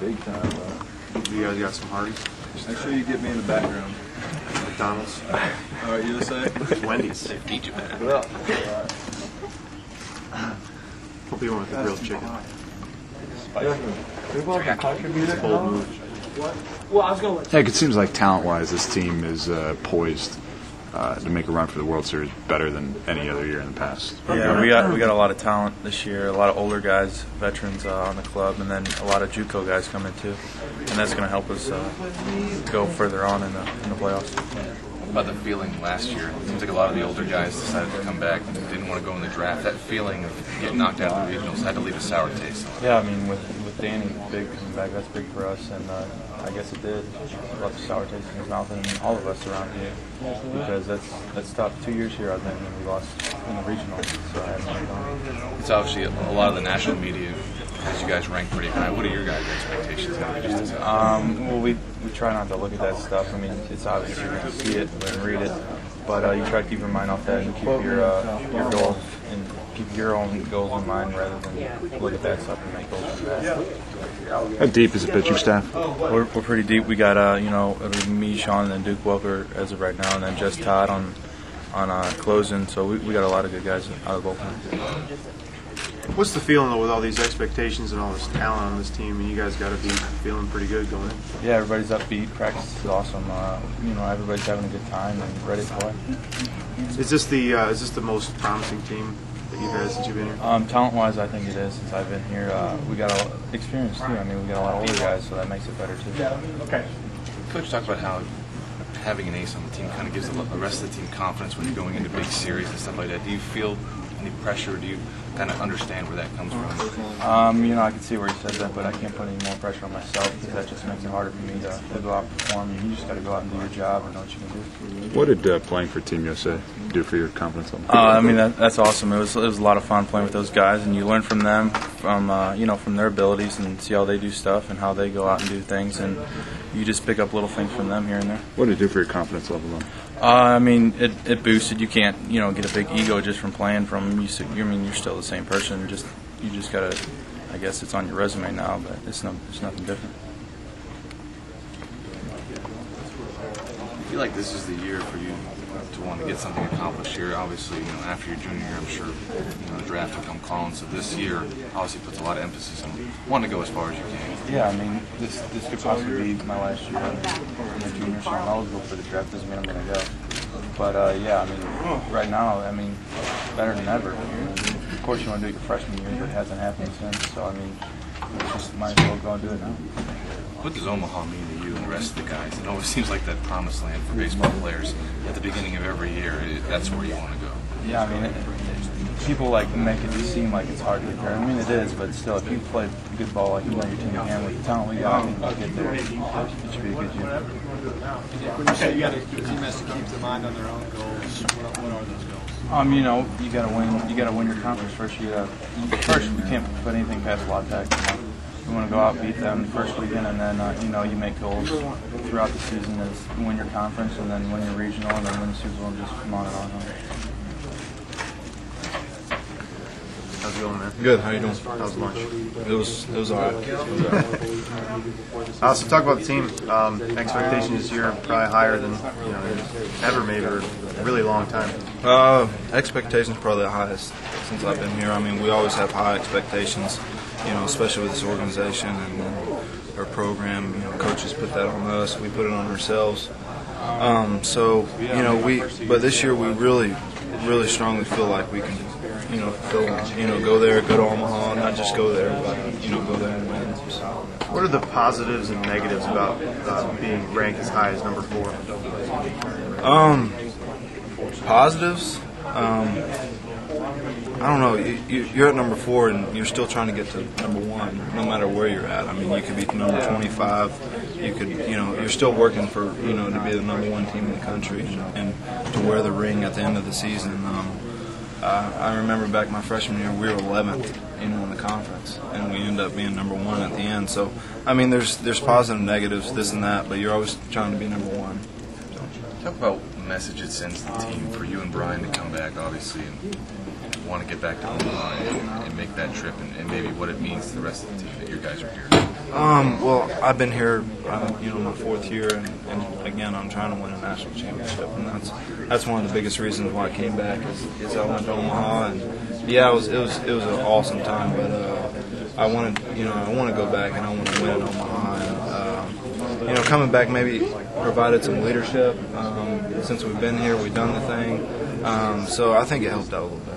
Big time, bro. You guys got some Hardee's? Make sure you get me in the background. McDonald's? All right, you say? Wendy's. Feed you better. Well, Hope you went with the grilled chicken. bold move. Heck, it seems like talent-wise, this team is poised to make a run for the World Series better than any other year in the past. Yeah, we got a lot of talent this year. A lot of older guys, veterans on the club, and then a lot of JUCO guys coming too. And that's going to help us go further on in the playoffs. About the feeling last year, it seems like a lot of the older guys decided to come back and didn't want to go in the draft. That feeling of getting knocked out of the regionals had to leave a sour taste. Yeah, I mean, with Danny big coming back, that's big for us, and I guess it did. Left a sour taste in his mouth, and all of us around here, because that's tough. 2 years here, I've been, and we lost in the regionals, so I had no fun. It's obviously a lot of the national media has you guys ranked pretty high. What are your guys' expectations? Well, we try not to look at that stuff. I mean, it's obvious you're going to see it and read it, but you try to keep your mind off that and keep your goals and keep your own goals in mind rather than look at that stuff and make goals from that. How deep is the pitching staff? We're pretty deep. We got it'll be me, Sean, and then Duke Welker as of right now, and then just Todd on closing. So we got a lot of good guys out of the bullpen. What's the feeling, though, with all these expectations and all this talent on this team? And you guys got to be feeling pretty good going in. Yeah, everybody's upbeat. Practice is awesome. Everybody's having a good time and ready to play. Is this the most promising team that you've had since you've been here? Talent-wise, I think it is. Since I've been here, we got a lot of experience too. I mean, we got a lot of older guys, so that makes it better too. Okay. Coach, talk about how having an ace on the team kind of gives the rest of the team confidence when you're going into big series and stuff like that. Do you feel any pressure? Do you kind of understand where that comes from? I can see where he said that, but I can't put any more pressure on myself because that just makes it harder for me to go out and perform. You just got to go out and do your job and know what you can do. What did playing for Team USA do for your confidence level? That's awesome. It was a lot of fun playing with those guys, and you learn from them, from their abilities, and see how they do stuff and how they go out and do things, and you just pick up little things from them here and there. What did it do for your confidence level, though? It boosted. You can't, get a big ego just from playing from. You're still the same person. You just gotta. I guess it's on your resume now, but it's nothing different. I feel like this is the year for you to want to get something accomplished here. Obviously, after your junior year, I'm sure the draft will come calling. So this year obviously puts a lot of emphasis on wanting to go as far as you can. Yeah, this could possibly be my last year in the junior, so I'm eligible for the draft. Doesn't mean I'm going to go. But right now, better than ever. Of course, you want to do it your freshman year, but it hasn't happened since. So you just might as well go and do it now. What does Omaha mean to you and the rest of the guys? It always seems like that promised land for baseball players. At the beginning of every year, that's where you want to go. Yeah, people make it seem like it's hard to get there. It is, but still, if you play good ball like you know your team can with the talent we got, I think you'll get there. It should be a good year. You got a team has to keep their mind on their own goals. What are those goals? You got to win. You got to win your conference first. First, you can't put anything past La Tech. You want to go out, beat them the first weekend, and then you make goals throughout the season as win your conference, and then win your regional, and then win the Super Bowl, and just come on and on. How's it going, man? Good. How you doing? How's lunch? It was all right. So talk about the team. Expectations this year are probably higher than ever, maybe, or a really long time. Expectations probably the highest since I've been here. We always have high expectations, especially with this organization and our program. Coaches put that on us. We put it on ourselves. But this year we really strongly feel like we can, go there, go to Omaha, not just go there, but go there and win. So. What are the positives and negatives about being ranked as high as number 4? Positives. I don't know. You're at number 4, and you're still trying to get to number 1, no matter where you're at. You could be number 25. You could, you're still working for, to be the number 1 team in the country and to wear the ring at the end of the season. I remember back my freshman year, we were 11th, in the conference, and we ended up being number 1 at the end. So, there's positive and negatives, this and that, but you're always trying to be number 1. Talk about the message it sends the team for you and Brian to come back, obviously, and want to get back to Omaha and make that trip, and maybe what it means to the rest of the team that you guys are here? Well, I've been here, my 4th year, and again, I'm trying to win a national championship, and that's one of the biggest reasons why I came back is I went to Omaha, and yeah, it was an awesome time, but I want to go back and I want to win in Omaha, and coming back maybe provided some leadership. Since we've been here, we've done the thing, so I think it helped out a little bit.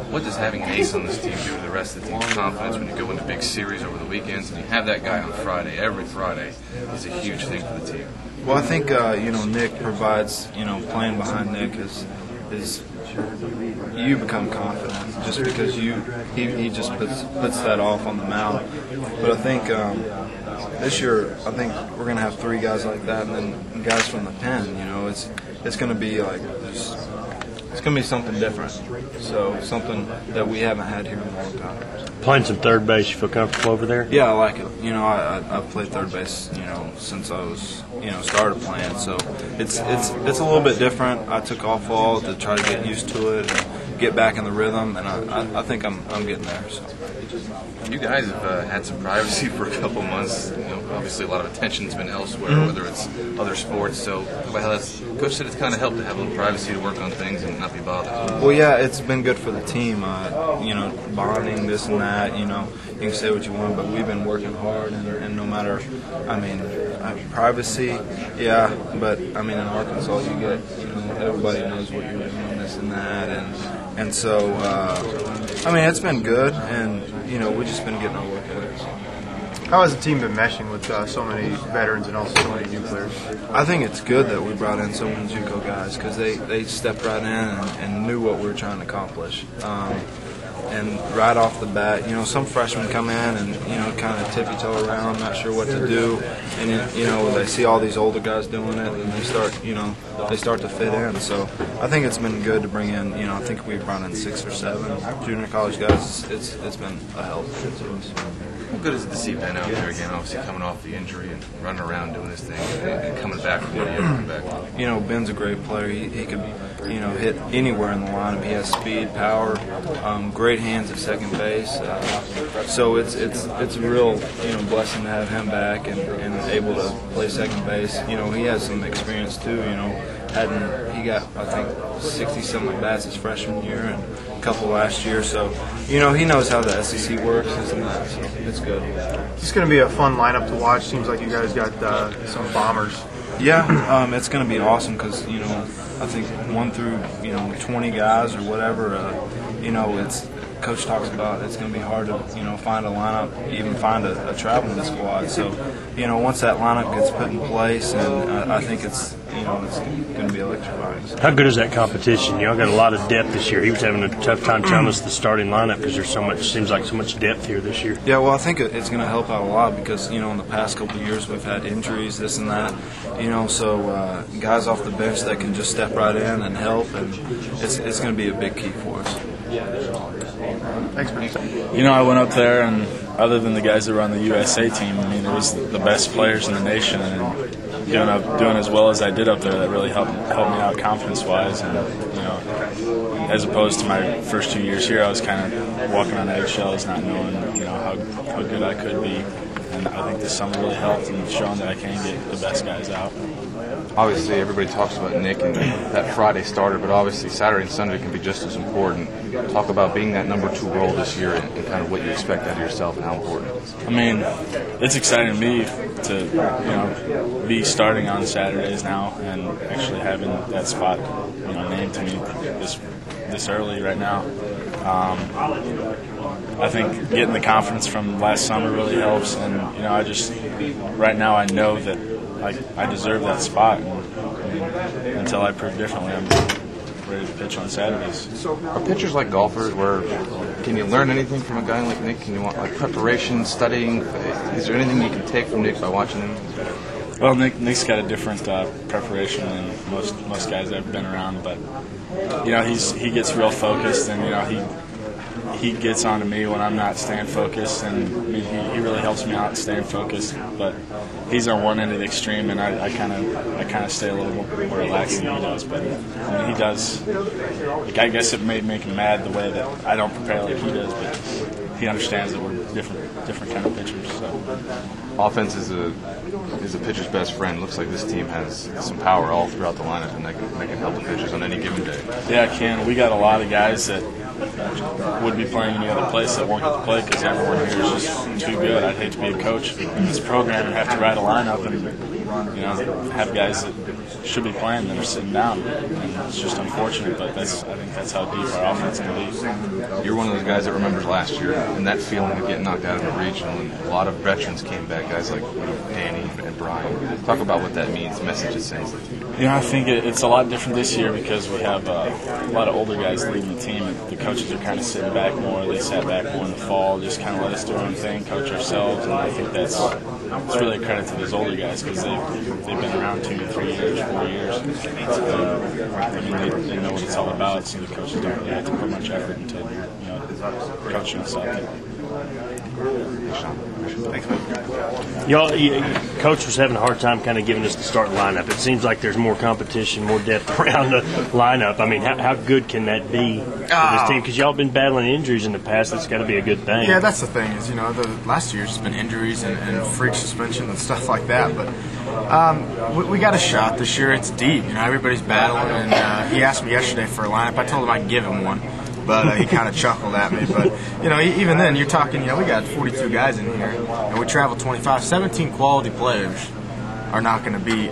What does having an ace on this team do to the rest of the team's confidence when you go into big series over the weekends and you have that guy on Friday, every Friday, is a huge thing for the team? Well, I think Nick provides. Playing behind Nick is you become confident just because he just puts that off on the mound. But I think this year we're going to have 3 guys like that, and then guys from the pen. It's going to be like it's going to be something different. So something that we haven't had here in a long time. Playing some third base, you feel comfortable over there? Yeah, I like it. I've played third base, since I was, started playing. So it's a little bit different. I took off fall to try to get used to it and get back in the rhythm, and I think I'm getting there. So. You guys have had some privacy for a couple months. Obviously a lot of attention's been elsewhere, whether it's other sports. So Coach said it's kind of helped to have a little privacy to work on things and not be bothered. Well, yeah, it's been good for the team. Bonding, this and that. You can say what you want, but we've been working hard, and no matter, privacy, yeah, but in Arkansas you get, everybody knows what you're doing, this and that, and so, it's been good, and we've just been getting our work in. How has the team been meshing with so many veterans and also so many new players? I think it's good that we brought in so many JUCO guys because they stepped right in and knew what we were trying to accomplish. And right off the bat, some freshmen come in and, kind of tip each other around, not sure what to do. And, they see all these older guys doing it and they start to fit in. So I think it's been good to bring in, I think we brought in 6 or 7 junior college guys. It's been a help to us. How good is it to see Ben out there again, obviously coming off the injury and running around doing this thing and coming back from what he ever come back? Ben's a great player. He could, hit anywhere in the lineup. He has speed, power, great hands at second base. So it's a real blessing to have him back and able to play second base. He has some experience too. He got I think 60-some at bats his freshman year and a couple last year. So he knows how the SEC works, isn't that? So it's good. It's going to be a fun lineup to watch. Seems like you guys got some bombers. Yeah, it's going to be awesome because I think 1 through 20 guys or whatever. It's Coach talks about it's going to be hard to find a lineup, even find a traveling squad. So once that lineup gets put in place, and I think it's going to be electrifying. How good is that competition? Y'all got a lot of depth this year. He was having a tough time telling us the starting lineup because there's seems like so much depth here this year. Yeah, well, I think it's going to help out a lot because in the past couple of years we've had injuries, this and that. So guys off the bench that can just step right in and help, and it's going to be a big key for us. Thanks, man. I went up there, and other than the guys that were on the USA team, it was the best players in the nation, and doing as well as I did up there, that really helped me out confidence-wise. And as opposed to my first 2 years here, I was kind of walking on eggshells, not knowing how good I could be. And I think this summer really helped in showing that I can get the best guys out. Obviously, everybody talks about Nick and that Friday starter, but obviously Saturday and Sunday can be just as important. Talk about being that number 2 role this year and kind of what you expect out of yourself and how important it is. It's exciting to me to be starting on Saturdays now and actually having that spot named to me this early right now. I think getting the confidence from last summer really helps, and right now I know that I deserve that spot, and until I prove differently, I'm ready to pitch on Saturdays. Are pitchers like golfers where can you learn anything from a guy like Nick? Can you want preparation, studying? Is there anything you can take from Nick by watching him? Well, Nick's got a different preparation than most guys I've been around, but he gets real focused, and he gets on to me when I'm not staying focused, and I mean, he really helps me out staying focused. But he's on one end of the extreme, and I kind of stay a little more relaxed than he does. But I mean, he does. Like, I guess it may make him mad the way that I don't prepare like he does, but he understands that we're different kind of pitchers. So. Offense is a pitcher's best friend. Looks like this team has some power all throughout the lineup, and they can help the pitchers on any given day. Yeah, it can. We got a lot of guys that would be playing any other place that won't get to play because everyone here is just too good. I'd hate to be a coach in this program and have to write a lineup and have guys that should be playing that are sitting down. And it's just unfortunate, but I think that's how deep our offense can be. You're one of those guys that remembers last year and that feeling of getting knocked out of the regional. And a lot of veterans came back, guys like Danny and Brian. Talk about what that means, the message it sends. I think it's a lot different this year because we have a lot of older guys leading the team. The coaches are kind of sitting back more. They sat back more in the fall, just kind of let us do our own thing, coach ourselves, and I think it's really a credit to those older guys because they've been around 2 to 3 years, 4 years. I mean, they know what it's all about, so the coaches don't really have to put much effort into coaching us out there. Thanks, man. Coach was having a hard time kind of giving us the starting lineup. It seems like there's more competition, more depth around the lineup. I mean, how good can that be for this team? Because y'all been battling injuries in the past. That's got to be a good thing. Yeah, that's the thing is, the last year's just been injuries and freak suspension and stuff like that. But we got a shot this year. It's deep. Everybody's battling. And he asked me yesterday for a lineup. I told him I'd give him one. But he kind of chuckled at me. But, even then, you're talking, we got 42 guys in here, and we travel 25. 17 quality players are not going to be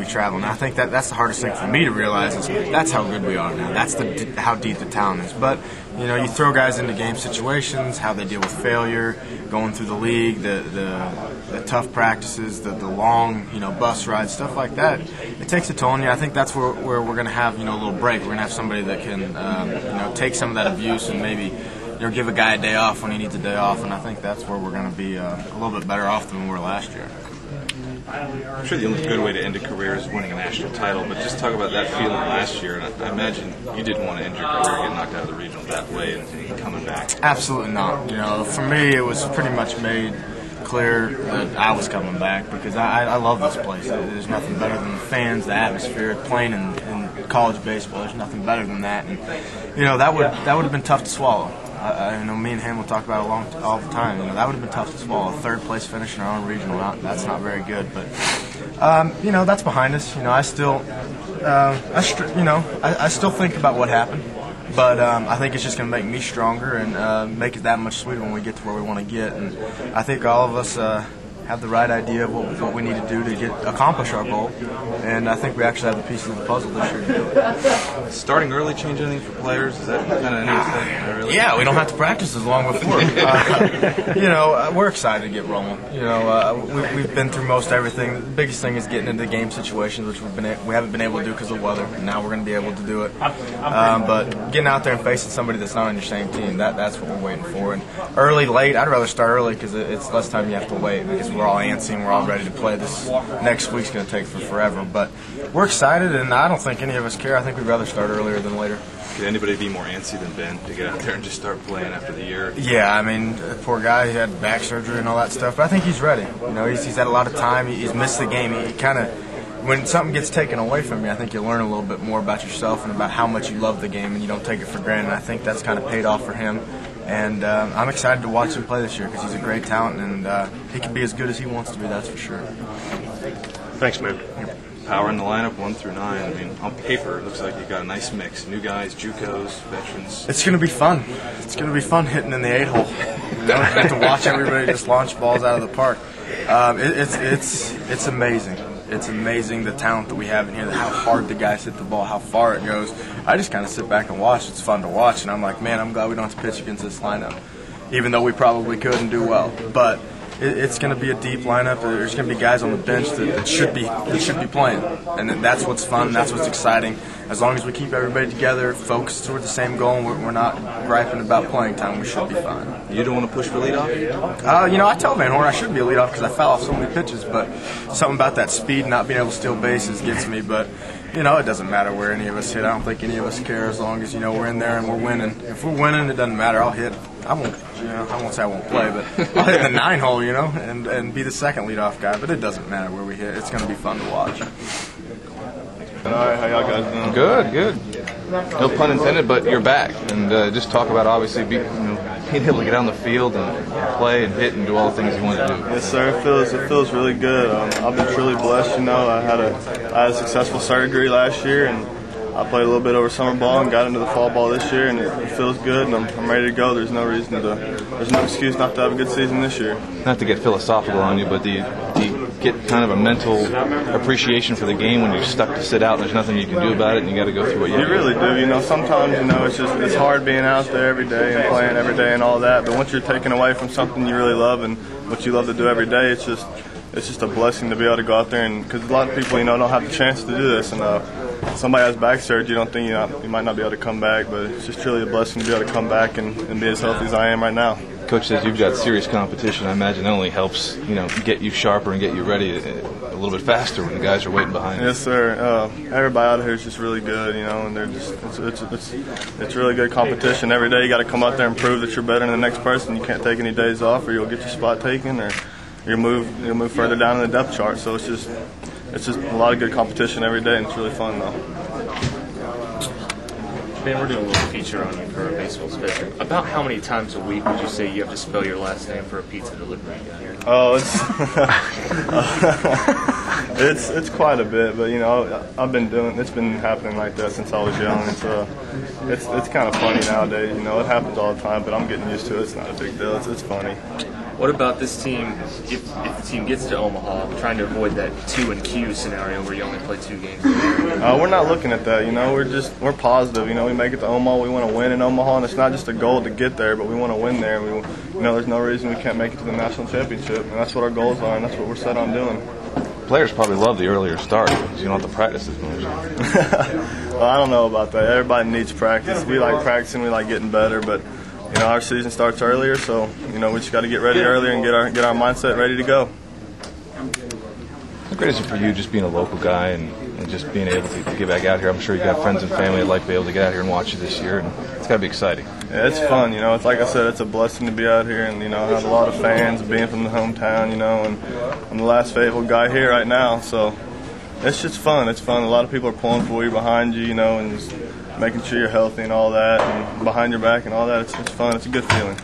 traveling. And I think that's the hardest thing for me to realize is that's how good we are now. That's how deep the talent is. But, you throw guys into game situations, how they deal with failure, going through the league, the tough practices, the long, bus rides, stuff like that. It takes a toll on you. I think that's where we're going to have, a little break. We're going to have somebody that can, take some of that abuse and maybe, give a guy a day off when he needs a day off. And I think that's where we're going to be a little bit better off than we were last year. I'm sure the only good way to end a career is winning a national title, but just talk about that feeling last year. And I imagine you didn't want to end your career getting knocked out of the regional that way and coming back. Absolutely not. For me, it was pretty much made clear that I was coming back because I love this place. There's nothing better than the fans, the atmosphere, playing in college baseball. There's nothing better than that. And that would have been tough to swallow. I know me and him will talk about it all the time. That would have been tough to swallow. Third place finish in our own regional, that's not very good. But that's behind us. I still think about what happened. But I think it's just going to make me stronger and make it that much sweeter when we get to where we want to get. And I think all of us have the right idea of what we need to do to accomplish our goal. And I think we actually have the pieces of the puzzle this year to do it. Starting early change anything for players? Is that kind of anything? Yeah, we don't have to practice as long before. We're excited to get rolling. We've been through most everything. The biggest thing is getting into game situations, which we haven't been able to do because of weather. And now we're going to be able to do it. But getting out there and facing somebody that's not on your same team, that's what we're waiting for. And early, late, I'd rather start early because it's less time you have to wait because we're all antsy and we're all ready to play. This next week's going to take forever. But we're excited, and I don't think any of us care. I think we'd rather start earlier than later. Could anybody be more antsy than Ben to get out there and just start playing after the year? Yeah, the poor guy, he had back surgery and all that stuff. But I think he's ready. He's had a lot of time. He's missed the game. He kind of, when something gets taken away from you, I think you learn a little bit more about yourself and about how much you love the game, and you don't take it for granted. And I think that's kind of paid off for him. And I'm excited to watch him play this year because he's a great talent, and he can be as good as he wants to be, that's for sure. Thanks, man. Power in the lineup 1 through 9. On paper, it looks like you've got a nice mix. New guys, JUCOs, veterans. It's going to be fun. It's going to be fun hitting in the 8-hole. Get to watch everybody just launch balls out of the park. It's amazing. It's amazing the talent that we have in here, how hard the guys hit the ball, how far it goes. I just kind of sit back and watch. It's fun to watch, and I'm like, man, I'm glad we don't have to pitch against this lineup, even though we probably could and do well. But it's going to be a deep lineup. There's going to be guys on the bench that should be playing, and that's what's fun. That's what's exciting. As long as we keep everybody together, focused toward the same goal, and we're not griping about playing time, we should be fine. You don't want to push for leadoff? I tell Van Horn I should be a leadoff because I foul off so many pitches, but something about that speed, not being able to steal bases, gets me. But it doesn't matter where any of us hit. I don't think any of us care as long as we're in there and we're winning. If we're winning, it doesn't matter. I'll hit I won't say I won't play, but I'll hit the 9-hole, and be the second leadoff guy. But it doesn't matter where we hit. It's going to be fun to watch. All right, how y'all guys doing? Good. No pun intended, but you're back, and just talk about obviously being able to get on the field and play and hit and do all the things you want to do. Yes, sir. It feels really good. I've been truly blessed. I had a successful surgery last year, and I played a little bit over summer ball and got into the fall ball this year, and it feels good, and I'm ready to go. There's no excuse not to have a good season this year. Not to get philosophical on you, but do you get kind of a mental appreciation for the game when you're stuck to sit out and there's nothing you can do about it and you got to go through what you do? You really do. Sometimes, it's hard being out there every day and playing every day and all that, but once you're taken away from something you really love and what you love to do every day, it's just a blessing to be able to go out there, and because a lot of people, don't have the chance to do this, and somebody has back surgery, you don't think you might not be able to come back, but it's just truly a blessing to be able to come back and be as healthy as I am right now. Coach says you've got serious competition. I imagine that only helps, get you sharper and get you ready a little bit faster when the guys are waiting behind you. Yes, sir. Everybody out here is just really good, and they're it's really good competition. Every day you got to come out there and prove that you're better than the next person. You can't take any days off, or you'll get your spot taken, or you'll move further down in the depth chart. So it's just a lot of good competition every day, and it's really fun though. Ben, we're doing a little feature on you for a baseball special. About how many times a week would you say you have to spell your last name for a pizza delivery? Oh, it's quite a bit, but it's been happening like that since I was young. It's kind of funny nowadays. It happens all the time, but I'm getting used to it. It's not a big deal. It's funny. What about this team, if the team gets to Omaha, trying to avoid that 2-Q scenario where you only play 2 games? We're not looking at that. We're positive. We make it to Omaha. We want to win in Omaha, and it's not just a goal to get there, but we want to win there. There's no reason we can't make it to the national championship, and that's what our goals are, and that's what we're set on doing. Players probably love the earlier start because you don't have to practice as much. Well, I don't know about that. Everybody needs practice. We like practicing. We like getting better, but our season starts earlier, so we just got to get ready earlier and get our mindset ready to go. How great is it for you just being a local guy and just being able to get back out here? I'm sure you got friends and family that'd like to be able to get out here and watch you this year, and it's got to be exciting. Yeah, it's fun. It's like I said, it's a blessing to be out here, and I have a lot of fans being from the hometown, and I'm the last faithful guy here right now, so it's just fun. It's fun. A lot of people are pulling for you behind you, and just making sure you're healthy and all that, and behind your back and all that. It's fun. It's a good feeling.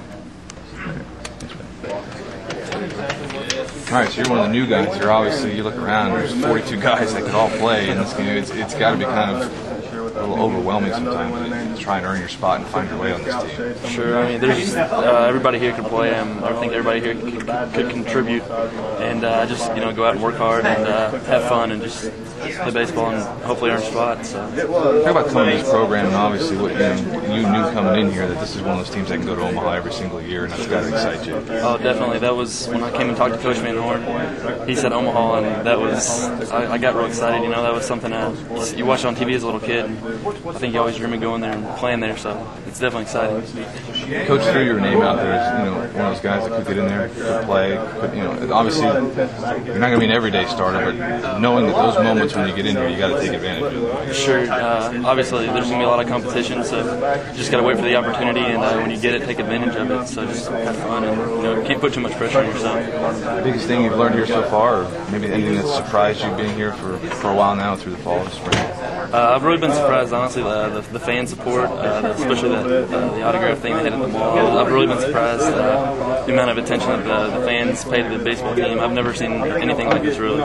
All right, so you're one of the new guys here. Obviously, you look around, there's 42 guys that could all play in this game. It's got to be kind of a little overwhelming sometimes to try and earn your spot and find your way on this team. Sure. There's everybody here can play. I think everybody here could contribute, and just go out and work hard and have fun and just play baseball and hopefully earn spots. So. Talk about coming to this program, and obviously what you knew coming in here that this is one of those teams that can go to Omaha every single year, and that's got to excite you. Oh, definitely. That was when I came and talked to Coach Van Horn. He said Omaha, and that was I got real excited. That was something you watched on TV as a little kid. And I think you always dream of going there and playing there, so it's definitely exciting. Coach threw your name out there as one of those guys that could get in there, could play. But, obviously, you're not going to be an everyday starter, but knowing that those moments when you get in here, you got to take advantage of them. Sure. Obviously, there's going to be a lot of competition, so you just got to wait for the opportunity, and when you get it, take advantage of it. So just have fun and can't put too much pressure on yourself. The biggest thing you've learned here so far, or maybe anything that's surprised you being here for a while now through the fall and spring? I've really been surprised, honestly, the fan support, especially the autograph thing they had at the mall. I've really been surprised the amount of attention that the fans pay to the baseball team. I've never seen anything like this, really.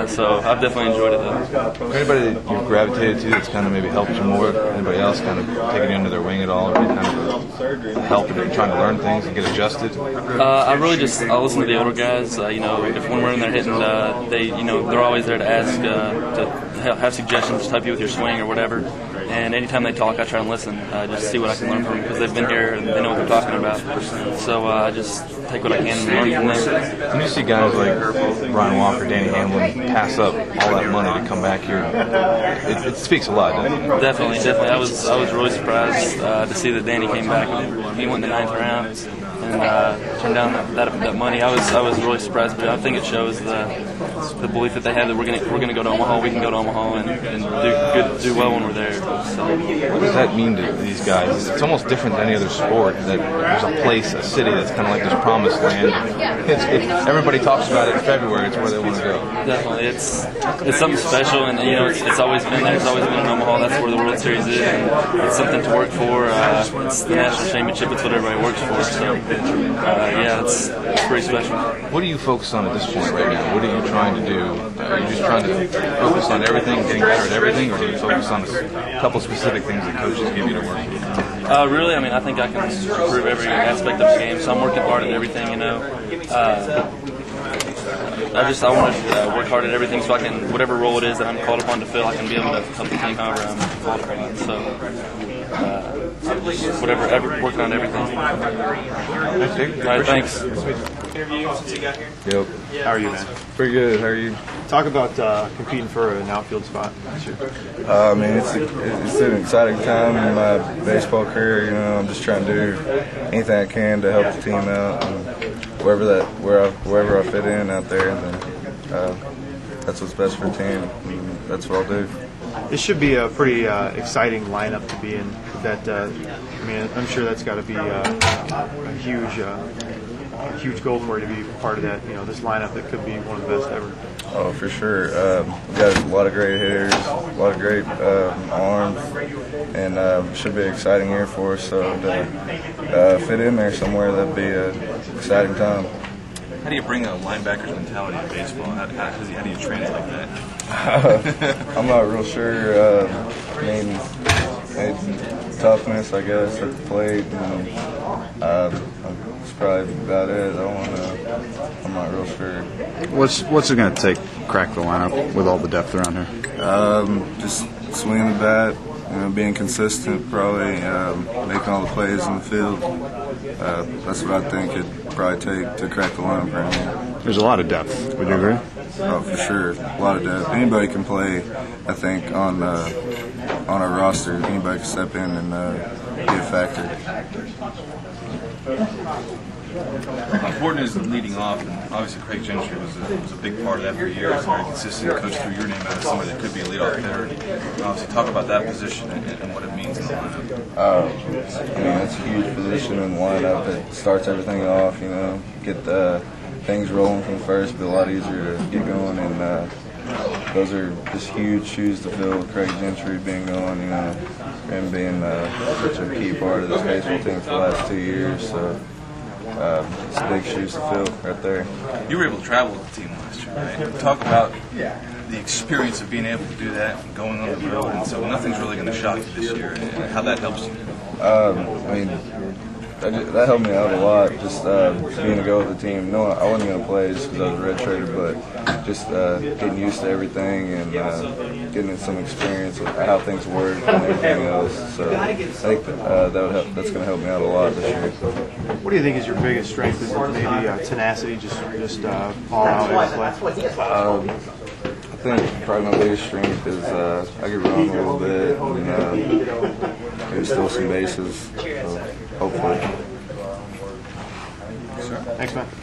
So I've definitely enjoyed it, though. Anybody that you've gravitated to that's kind of maybe helped you more? Anybody else kind of taking you under their wing at all, or kind of helping and trying to learn things and get adjusted? I really I listen to the older guys. If when we're in there hitting, they're always there to ask to have suggestions to help you with your swing or whatever. And anytime they talk, I try and listen, just see what I can learn from them because they've been here and they know what they're talking about. So I just take what I can and learn from them. When you see guys like Brian Walker, Danny Hamlin pass up all that money to come back here, it speaks a lot, doesn't it? Definitely. I was really surprised to see that Danny came back. He went in the 9th round. and turn down that money. I was really surprised, but I think it shows the belief that they have that we're gonna go to Omaha. We can go to Omaha and do well when we're there. So. What does that mean to these guys? It's almost different than any other sport. That there's a place, a city that's kind of like this promised land. Everybody talks about it in February. It's where they want to go. Definitely, it's something special, and it's always been there. It's always been in Omaha. That's where the World Series is, and it's something to work for. It's the national championship. It's what everybody works for. So, yeah, it's pretty special. What are you focused on at this point right now? What are you trying to do? Are you just trying to focus on everything, getting better at everything, or do you focus on a couple specific things that coaches give you to work with? Really, I mean, I think I can improve every aspect of the game, so I'm working hard at everything, I want to work hard at everything so I can, whatever role it is that I'm called upon to fill, I can be able to help the team however I'm called upon. So, working on everything. All right, thanks. Yep. How are you, man? Pretty good. How are you? Talk about competing for an outfield spot this year. I mean, it's an exciting time in my baseball career. I'm just trying to do anything I can to help the team out, and wherever I fit in out there, then that's what's best for the team. And that's what I'll do. This should be a pretty exciting lineup to be in. I'm sure that's got to be a huge goal for you to be part of that. This lineup that could be one of the best ever. Oh, for sure. We got a lot of great hitters, a lot of great arms, and should be an exciting year for us. So to fit in there somewhere, that'd be an exciting time. How do you bring a linebacker's mentality to baseball? How do you translate that? I'm not real sure. Toughness, I guess, at the plate. And, that's probably about it. I'm not real sure. What's it going to take to crack the lineup with all the depth around here? Just swinging the bat, being consistent, probably making all the plays in the field. That's what I think it'd probably take to crack the lineup around here. There's a lot of depth. Would you agree? Oh, for sure. A lot of depth. Anybody can play, I think, on our roster. Anybody can step in and be a factor. How important is leading off? And obviously, Craig Gentry was a big part of that for years. Very consistent. Coach threw your name out as somebody that could be a leadoff hitter. And obviously, talk about that position and what it means in the lineup. That's a huge position in the lineup. It starts everything off. Get the things rolling from first, be a lot easier to get going. And those are just huge shoes to fill. Craig Gentry being gone, and being such a key part of this baseball team for the last 2 years. So. It's big shoes to fill right there. You were able to travel with the team last year, right? Talk about the experience of being able to do that and going on the road, and so nothing's really going to shock you this year, and how that helps you. That helped me out a lot, just being to go with the team. No, I wasn't going to play just because I was a redshirter, but just getting used to everything and getting some experience with how things work and everything else. So I think that's going to help me out a lot this year. What do you think is your biggest strength? Is it maybe tenacity, just ball out and play? I think probably my biggest strength is I can run a little bit and maybe steal some bases. So hopefully. Thanks, man.